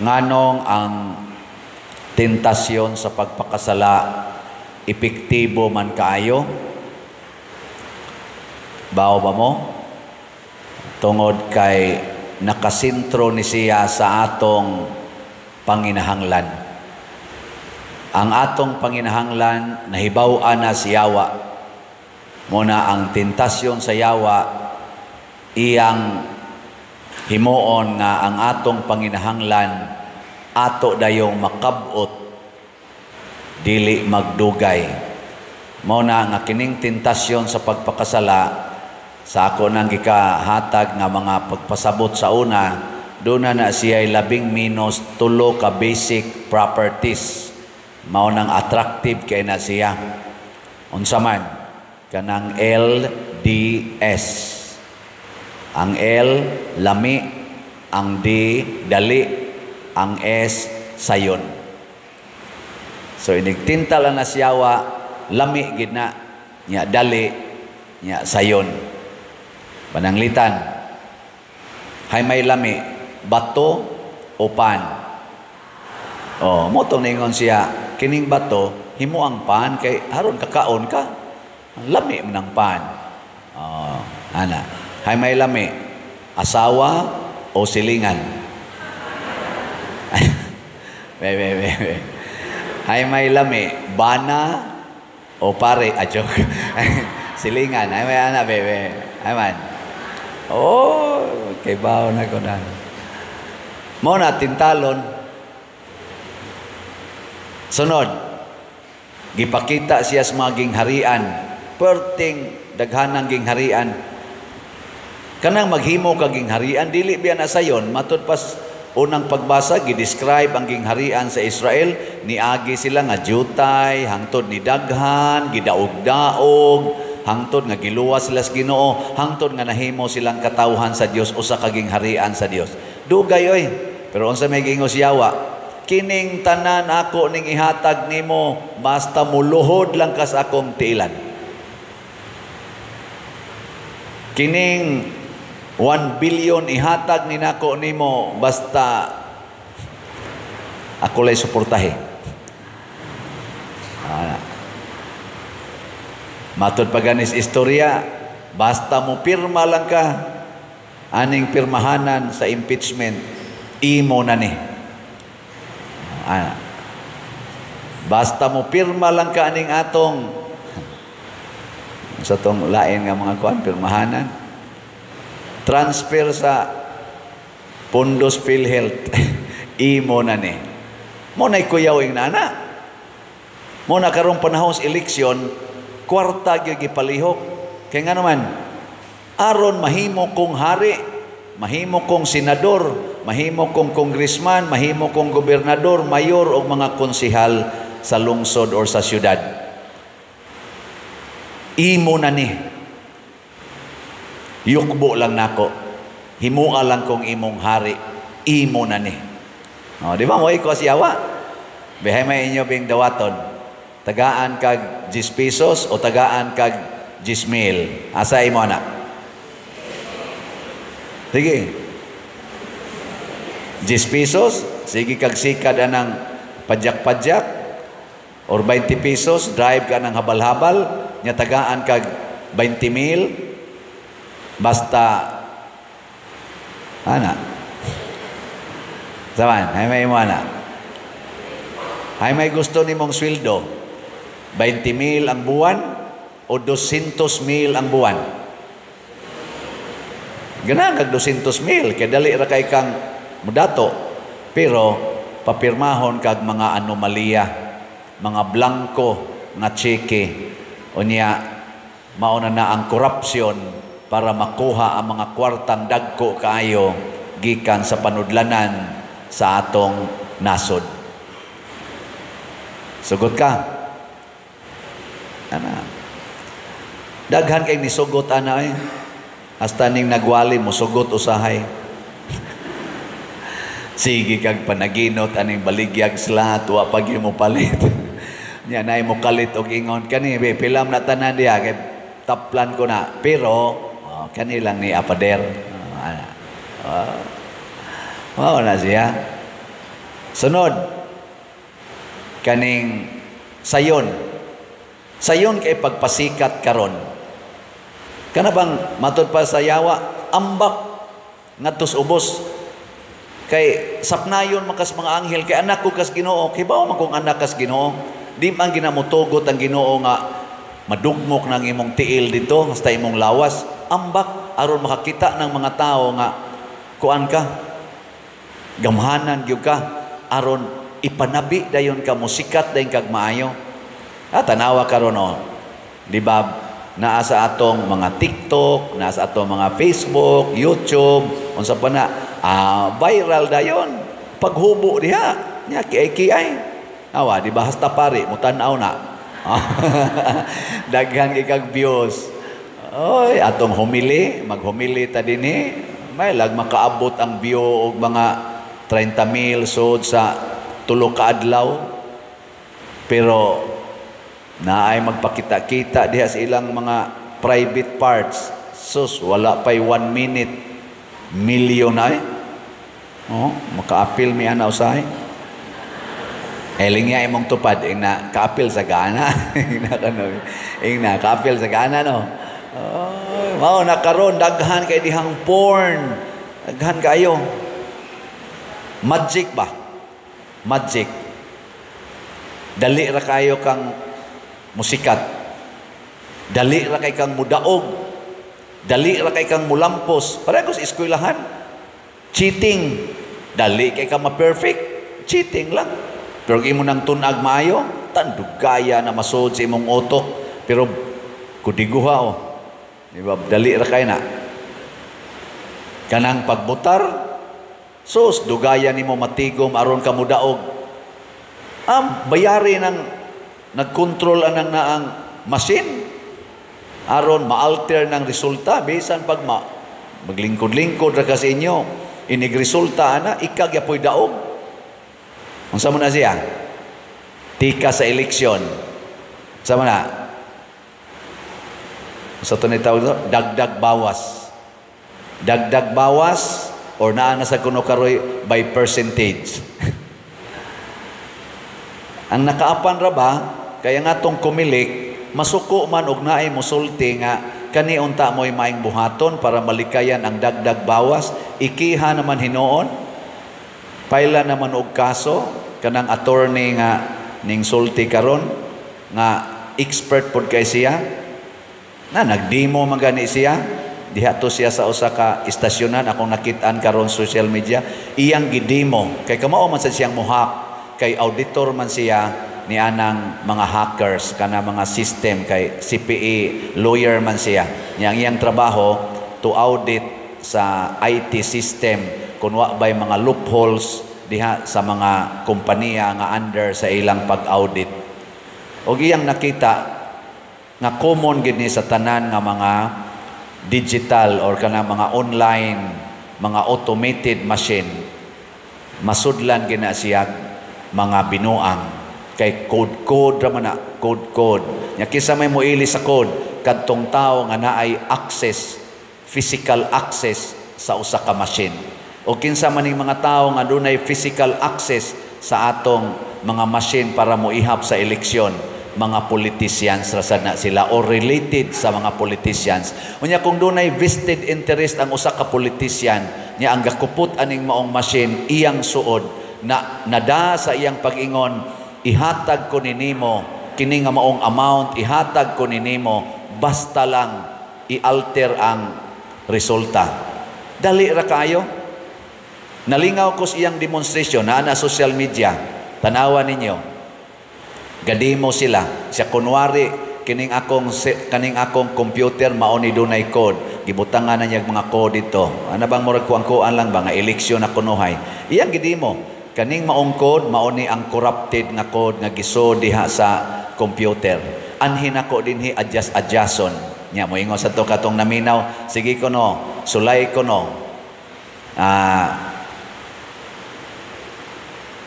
nganong ang tentasyon sa pagpakasala epektibo man kaayo? Bao ba mo? Tungod kay nakasintro ni siya sa atong panginahanglan. Ang atong panginahanglan nahibaw-an na si Yawa. Muna ang tentasyon sa Yawa iyang himuon nga ang atong panginahanglan ato dayong makabot dili magdugay. Muna nga kining tentasyon sa pagpakasala sa ako nang gikahatag nga mga pagpasabot sa una, doon na siya 11- tulo ka basic properties. Mao nang attractive kay na siya. Unsa man kanang LDS. Ang L lami, ang D dali, ang S sayon. So inigtinta lang na siyawa, lami gid na, nya dali, nya sayon. Pananglitan, hay may lami, bato o pan. Mo tong ningon siya, kining bato, himo ang pan, kay haron kakaon ka, ang lami man ang pan. Ana, hay may lami, asawa o silingan. Hay may lami, bana o pare, joke. Silingan, hay may ana, bebe. Hay man. Kay baon na ko na. Mo na tintalon. Sunod, gipakita siya sa mga gingharian. Perting daghanang gingharian. Kanang maghimo ka gingharian, dili biya na sayon. Matod pas unang pagbasa, gidescribe ang gingharian sa Israel. Niagi sila nga jutay, hangtod ni daghan, gidaog-daog, hangtod nga giluwas sila sa Ginoo, hangtod nga nahimo silang katawhan sa Dios, usa ka gingharian sa Dios. Dugay oy. Pero unsa may gingon si Yawa? Kining tanan ako ning ihatag nimo, basta muluhod lang ka sa akong tiilan. Kining 1 billion ihatag ni nako nimo, basta ako lay suportahe. Matod paganis istorya, basta mo pirma lang ka, aning pirmahanan sa impeachment, imo na ni. Basta mo pirma lang ka aning atong sa tong lain nga mga kuan, pirmahanan, transfer sa Pundos PhilHealth, imo na ni. Mo na'y kuyawing nana. Mo na karong panahon sa eleksyon, kwarta gyud gipalihok. Kay nga naman, aron mahimo kong hari, mahimo kong senador, mahimo kong congressman, mahimo kong gobernador, mayor o mga konsehal sa lungsod or sa syudad. Imo na ni. Yukbo lang nako. Himua lang kong imong hari. Imo na ni. Di ba mo iko si Yawa? Bihay may inyo bing dawaton. Tagaan kag 10 pesos o tagaan kag 10,000. Asa imo na? Sige. 10 pesos, sige kag sikad anang padyak-padyak, or 20 pesos, drive ka ng habal-habal, nya tagaan kag 20,000, basta, ana. Saman, hay may imo ana. Hay may gusto ni mong sweldo, 20,000 ang buwan o 200,000 ang buwan. Ganang kag 200,000 kay dali ra kay kang mudato, pero papirmahon kag mga anomalya, mga blanco nga cheque, unya mauna na ang korupsyon para makuha ang mga kwartang dagko kaayo gikan sa panudlanan sa atong nasod. Sugot ka. Ana. Daghan kay nisugot ana eh. Hasta ning nagwali mo sugot usahay. Sige kag panaginot aning baligyag slat wa pag mo palit. Nya nay mo kalit og ingon kani be pilam na tanan diha kay taplan ko na. Pero kani lang ni apader. Ana. Na siya. Sunod, kaning sayon. Sayon kay pagpasikat karon. Kana bang matod pa sa yawa, ambak ngadtos ubos. Kay sapnayon makas mga anghel kay anak ko kas Ginoo. Kay bao man kung anak kas Ginoo. Di man ginamutugot ang Ginoo nga madugmok ng imong tiil dito hasta imong lawas. Ambak aron makakita ng mga tao nga kuan ka. Gamhanan gyud ka aron ipanabi dayon ka musikat dayon kag maayo. Tanawa karon di ba naa sa atong mga TikTok, naa sa atong mga Facebook, YouTube, unsa pa na viral dayon paghubo diha nya kiay awa di ba hasta pare mo tan-aw na daghan kag views. Oy atong humili maghumili ta dinhi may lag makaabot ang view og mga 30,000 sud sa tulo ka adlaw, pero naay magpakita-kita diha sa ilang mga private parts. Sus, wala pa'y 1 minute, million ay. Maka-appeal mi ana usahay. Eling nga imong tupad, na ka-appeal sa gana. na ka-appeal sa gana, no? Mao na karon daghan kay dihang porn. Daghan kayo. Magic ba? Magic. Dali ra kayo kang musikat. Dali ra kay kang mudaog. Dali ra kay kang mulampos. Pareho sa eskwelahan. Cheating. Dali kay kang ma-perfect. Cheating lang. Pero imo nang tunag maayo, tandugaya na masod sa imong utok. Pero kudiguha Di ba? Dali ra kay na. Kanang pagbutar, sus, dugaya nimo matigom aron ka mudaog. Bayari ng nagkontrol anang naang machine aron ma-alter ng resulta bisan pag maglingkod-lingkod ra ka sa inyo inig resulta ana ikag yapoy daog. Unsa man na siya? Tika sa eleksyon. Unsa man na? Sa ito tawag ito, dagdag bawas. Dagdag bawas or naa na sa kuno karoy by percentage. Ang nakaapan ra ba, kaya nga tong kumilik, masuko man og naay musulti nga kani unta mo'y maing buhaton para malikayan ang dagdag bawas, ikiha naman hinuon, paila naman og kaso, kanang attorney nga ning sulti karon nga expert pod kay siya, na nagdemo man gani siya diha to siya sa usa ka istasyonan akong nakit-an karon social media iyang gidemo kay kamao man sa siyang muhak kay auditor man siya ni anang mga hackers kana mga system kay CPA lawyer man siya iyang trabaho to audit sa IT system kun wa bay mga loopholes diha sa mga kompanya nga under sa ilang pag-audit og iyang nakita nga common gid ni sa tanan nga mga digital or kana mga online, mga automated machine. Masudlan gina siya mga binuang kay code ra man na code. Nya kisa may moili sa code kadtong tawo nga naay access, physical access sa usa ka machine. O kinsa man ning mga tawo nga dunay physical access sa atong mga machine para moihap sa eleksyon. Mga politicians rasad na sila or related sa mga politicians. Unya kung dunay vested interest ang usa ka politician, nya ang gakupot aning maong machine iyang suod na nada sa iyang pag-ingon, ihatag ko ninimo kini nga maong amount, ihatag ko ninimo basta lang i-alter ang resulta. Dali ra kayo. Nalingaw ko sa iyang demonstration na social media. Tanawa ninyo. Gadimo sila siya kunwari kaning akong computer mao ni dunay code gibutangan na niya mga code dito ana bang murag kuan lang ba nga eleksyon na kunuhay iyang gidimo kaning maong code mao ni ang corrupted nga code nga gisod diha sa computer anhin ako dinhi adjuston nya moingon sa to katong naminaw sige ko no sulay ko no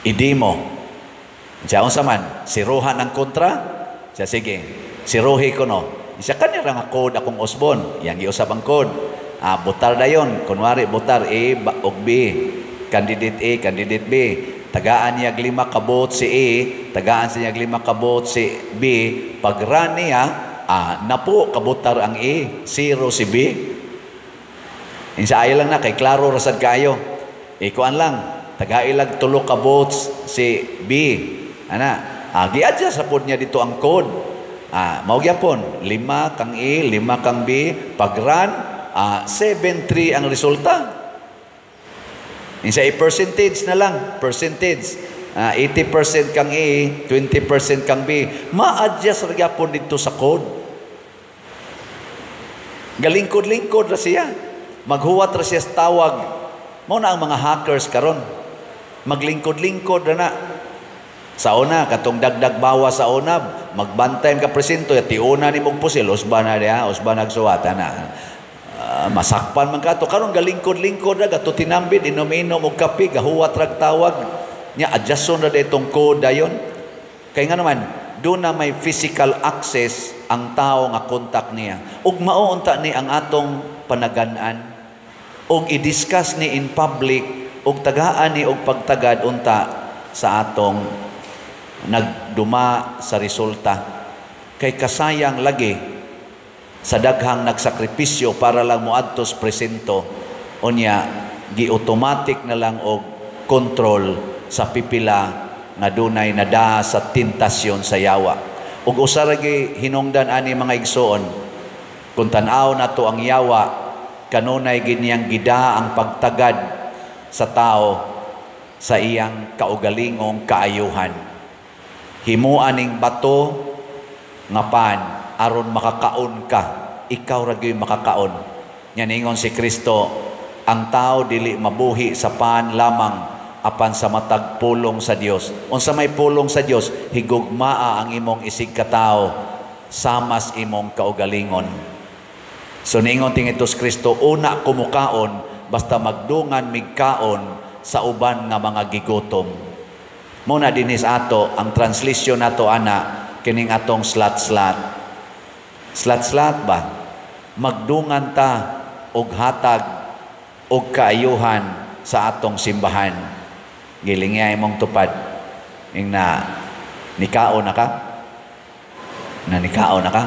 idimo siya unsa man, siruhan ng kontra. Siya sige, siruhi ko no. Siya kanira nga code akong usbon. Yang giusap ang code. Butar dayon. Kunwari butar A ug B. Candidate A, candidate B. tagaan niya 5 kabot si A, tagaan siya 5 kabot si B, pag-run niya, napo kabutar ang A, 0 si B. Insa ay lang na, kay klaro rasad kayo. Ikuan lang, tagailag 3 kabot si B. Gi-adjust sa pod niya dito ang code. Mao gyapon, 5 kang A, 5 kang B, pag-run, 7-3 ang resulta. Insa percentage na lang, percentage. 80% kang A, 20% kang B. Ma-adjust ra gyapon dito sa code. Galingkod-lingkod ra siya. Maghuwat ra siya sa tawag. Mao na ang mga hackers karon. Maglingkod-lingkod ra na. Sa una, katong dagdag bawa sa unab, magbantay ka presinto, tiuna ni mong pusil, usba na diya, usba nagsuwata na. Masakpan man kato. Karon galingkod-lingkod ra, gato tinambid, inom-inom og kape, gahuwat rag tawag. Nya, adjuston na itong code dayon. Kaya nga naman, doon na may physical access ang tao nga kontak niya. Ug mauunta ni ang atong panagan-an. Ug i-discuss ni in public, ug tagaan ni og pagtagad unta sa atong nagduma sa resulta. Kay kasayang lagi sa daghang nagsakripisyo para lang moadtos presento, unya gi-automatic na lang og control sa pipila nga dunay nada sa tentasyon sa yawa. Ug usa ra gi hinungdan ani mga igsoon, kung tan-aw nato ang yawa, kanunay ginyang gida ang pagtagad sa tao sa iyang kaugalingong kaayuhan. Himuan ning bato nga pan aron makakaon ka, ikaw ra gyud makakaon. Nya ningon si Kristo, ang tao dili mabuhi sa pan lamang apan sa matag pulong sa Dios. Unsa may pulong sa Dios, higugmaa ang imong isig katao, samas imong kaugalingon. So ningon tingitos Kristo, una kumukaon basta magdungan migkaon sa uban nga mga gigutom. Muna dinis ato ang translation nato ana kining atong slat-slat. Slat-slat ba? Magdungan ta og hatag og kaayuhan sa atong simbahan. Gilingay mong tupad. Ing na nikao na ka? Na nikao na ka?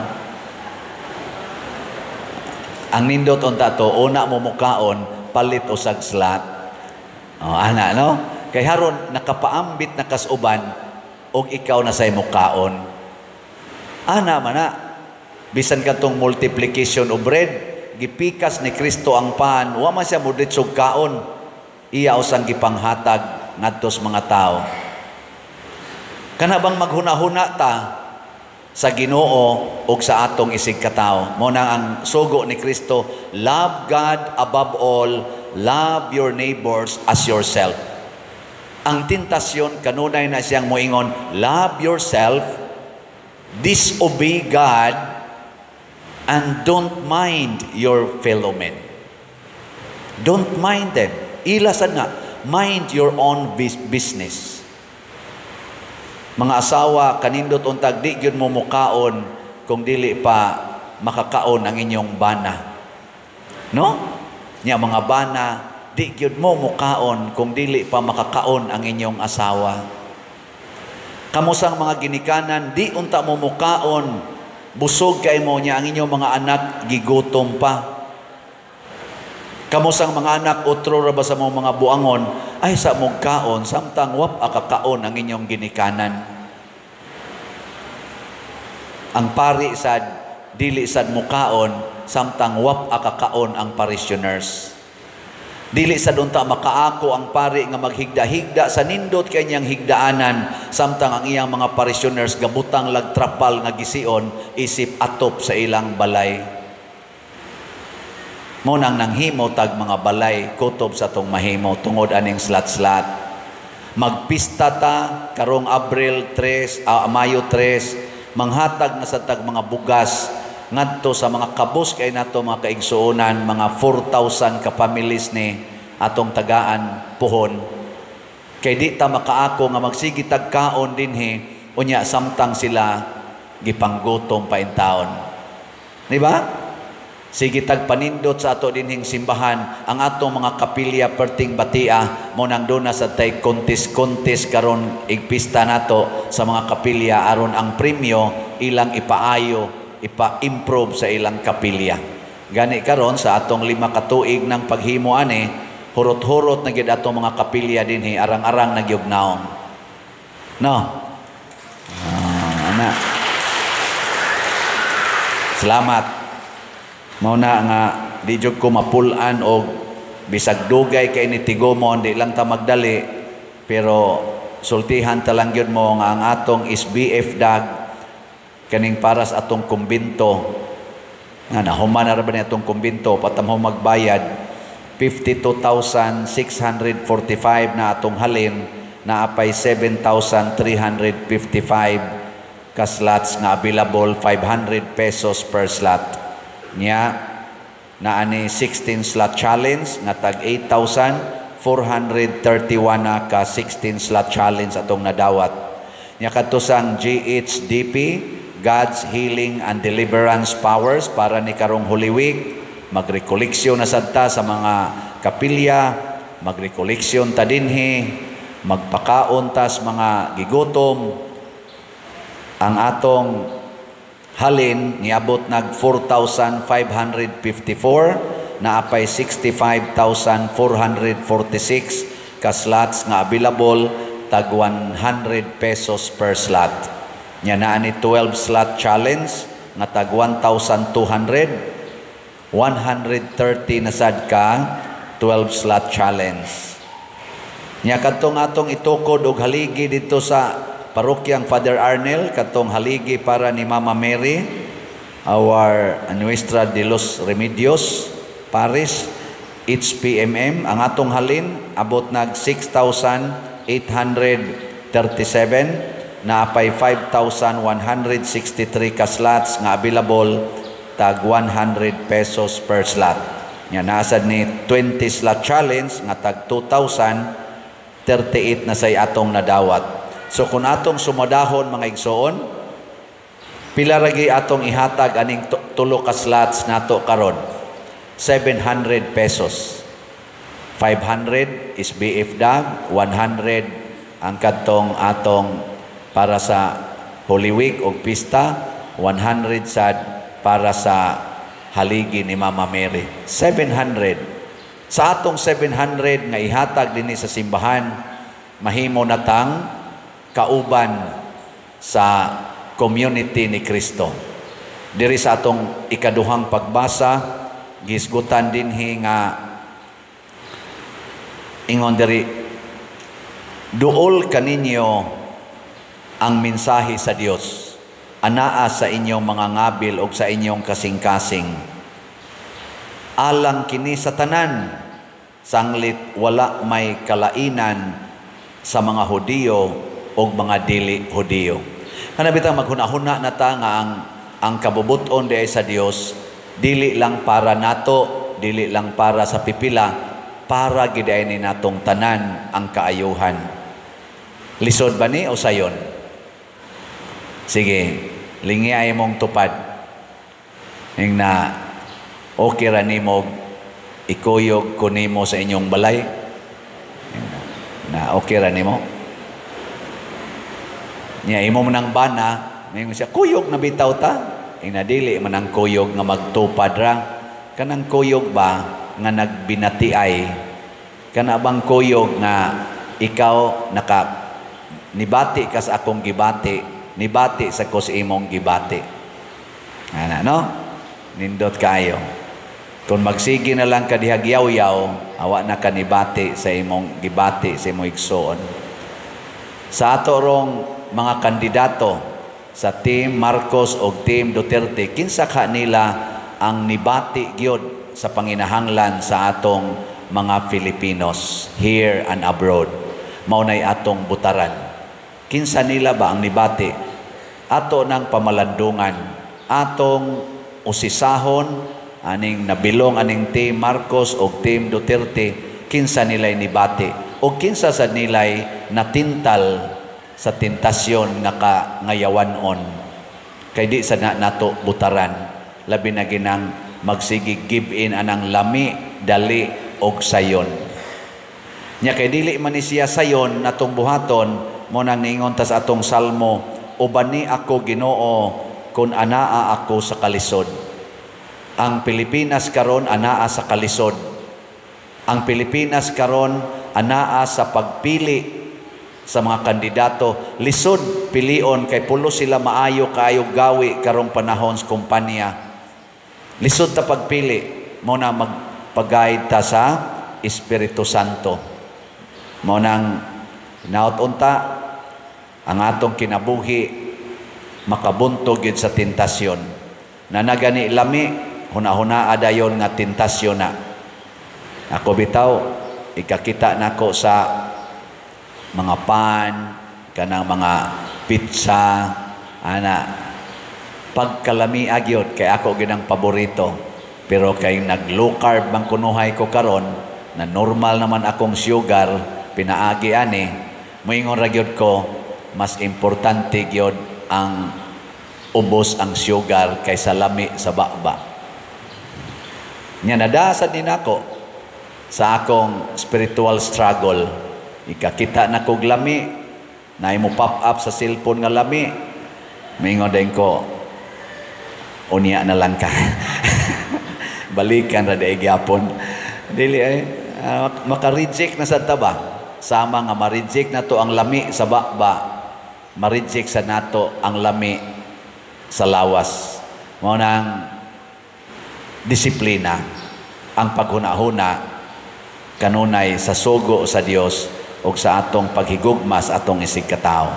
Ang nindot unta to, una mo mukaon, palit usag slat. Ana, no? Kay haron nakapaambit na kasuban og ikaw na say mukaon. Ana man na. Bisan katong multiplication of bread, gipikas ni Kristo ang pan, wa man siya muditsog kaon. Iya usang gipanghatag ngadto sa mga tao. Kana bang maghuna-huna ta sa Ginoo ug sa atong isig katao. Mo nang ang sugo ni Kristo, love God above all, love your neighbors as yourself. Ang tentasyon kanunay na siyang moingon, love yourself, disobey God, and don't mind your fellow men. Don't mind them. Ilasan nga, mind your own business. Mga asawa, kanindot untag, di gyud mo mukaon kung dili pa makakaon ang inyong bana. No? Nya mga bana, di gyud mo mukaon kung dili pa makakaon ang inyong asawa. Kamusang mga ginikanan, di unta mo mukaon, busog kay mo niya ang inyong mga anak, gigutom pa. Kamusang mga anak, utro ra ba sa mga buangon, ay sa mong kaon, samtang wap akakaon ang inyong ginikanan. Ang pari sad, dili sad mukaon, samtang wap akakaon ang parishioners. Dili sa dunta makaako ang pari nga maghigda-higda sa nindot kay niyang higdaanan, samtang ang iyang mga parishioners gabutang lagtrapal nga gision isip atop sa ilang balay. Mo nang nanghimo tag mga balay kutob sa tong mahimo tungod aning slat-slat. Magpista ta karong Abril 3, Mayo 3, manghatag na sa tag mga bugas ngadto sa mga kabus kay nato mga kaigsuonan, mga 4,000 ka families ni atong tagaan puhon. Kay di ta makaako nga magsigi tag kaon dinhi unya samtang sila gipanggutom pa in taon. Di ba? Sige tagpanindot sa ato dinhing simbahan ang atong mga kapilya perting batia mo nang duna sa tay kontis karon igpista nato sa mga kapilya aron ang premyo ilang ipaayo, ipa-improve sa ilang kapilya. Gani karon sa atong 5 ka tuig ng paghimo ani, hurot-hurot na gid atong mga kapilya dinhi arang-arang nagyugnaong. No. Ana. Salamat. Mao na nga di jud ko mapulan og bisag dugay kay ni tigomon di lang ta magdali pero sultihan ta lang gyud mo nga ang atong SBF dag kaning para sa atong kumbento nga nahuman na ra ba ni atong kumbento patamho magbayad 52,645 na atong halin na apay 7,355 ka slots nga available 500 pesos per slot. Nya na ani 16 slot challenge nga tag 8,431 na ka 16 slot challenge atong nadawat. Nya kadto sang GHDP God's Healing and Deliverance Powers para ni karong Holy Week magrekoleksyon na sadta sa mga kapilya, magrekoleksyon ta dinhi, magpakaon tas mga gigutom. Ang atong halin niabot nag 4,554 na apay 65,446 ka slots nga available tag 100 pesos per slot. Nya naa ni 12 slot challenge nga tag 1,200 130 na sad ka 12 slot challenge. Nya kadtong atong itukod og haligi dito sa Parokyang Father Arnel, katong haligi para ni Mama Mary, our Nuestra de los Remedios Parish, HPMM. Ang atong halin, abot nag 6,837 na apay 5,163 ka slots nga available tag 100 pesos per slot. Nga nasad ni 20 slot challenge nga tag 2,038 na say atong nadawat. So kung atong sumadahon mga igsoon, pila ragi atong ihatag aning tulo ka slots nato karon? 700 pesos. 500 is BF dag, 100 ang kadtong atong para sa Holy Week o pista, 100 sad para sa haligi ni Mama Mary. 700. Sa atong 700 nga ihatag dinhi sa simbahan, mahimo na tang kauban sa community ni Kristo. Diri sa atong ikaduhang pagbasa, gisgutan dinhi nga ingon diri, duol kaninyo ang mensahe sa Dios, anaa sa inyong mga ngabil o sa inyong kasing-kasing. Alang kini sa tanan, sanglit wala may kalainan sa mga Hudiyo o mga dili Hudiyo. Kanabitang maghuna-huna na ta nga ang kabubuton di sa Dios dili lang para nato, dili lang para sa pipila, para giday ni natong tanan ang kaayuhan. Lisod ba ni o sayon? Sige, lingi ay mong tupad. Ing na okay ra nimo ikuyog ko nimo sa inyong balay. Na okay ra nimo. Nya imo man ang bana, may siya kuyog na bitaw ta. Inadili man ang kuyog nga magtupad ra. Kanang kuyog ba nga nagbinatiay? Kana bang kuyog nga ikaw nibati ka sa akong gibati, nibati sa ko sa imong gibati. Ana no? Nindot kayo. Kung magsigi na lang ka dihagyaw-yaw, awa na ka nibati sa imong gibati, sa imong igsoon. Sa ato rong mga kandidato sa Team Marcos o Team Duterte, kinsa ka nila ang nibati gyud sa panginahanglan sa atong mga Filipinos here and abroad. Maunay atong butaran. Kinsa nila ba ang nibati? Ato ng pamalandungan, atong usisahon, aning nabilong aning Team Marcos o Team Duterte, kinsa nila'y nibati o kinsa sa nila'y natintal sa tentasyon nga ngayawanon kay di sa nato butaran, labi na ginang magsigi give in anang lami, dali og sayon. Nya kay dili man ni siya sayon natong buhaton mo nang niingon ta sa atong salmo, ubani ako Ginoo kun anaa ako sa kalisod. Ang Pilipinas karon anaa sa kalisod. Ang Pilipinas karon anaa sa pagpili sa mga kandidato. Lisod pilion kay pulo sila maayo kaayo gawi karong panahon sa kumpanya. Lisod ta pagpili mo na magpag-guide ta sa Espiritu Santo. Mo nang naot-unta ang atong kinabuhi makabuntog yun sa tentasyon. Na nagani lami, huna-huna adayon nga tentasyon na. Ako bitaw, ikakita nako sa mga pan, kanang mga pizza, ana, pagkalami agyot, kay ako ginang paborito. Pero kay nag-low carb bang kunuhay ko karon, na normal naman akong sugar, pinaagi ani, moingon ra gyud ko, mas importante gyud ang ubos ang sugar kaysa lami sa bakba. Nya nadasad din ako sa akong spiritual struggle. Ikakita na kog lami, na mo pop up sa cellphone nga lami, moingon din ko, unya na lang ka. Balikan ra day gyapon. Dili ay maka-reject na sa taba. Sama nga ma-reject na to ang lami sa bakba, ma-reject sa nato ang lami sa lawas. Mao nang disiplina ang paghuna-huna kanunay sa sugo sa Dios ug sa atong paghigugma sa atong isig katawo.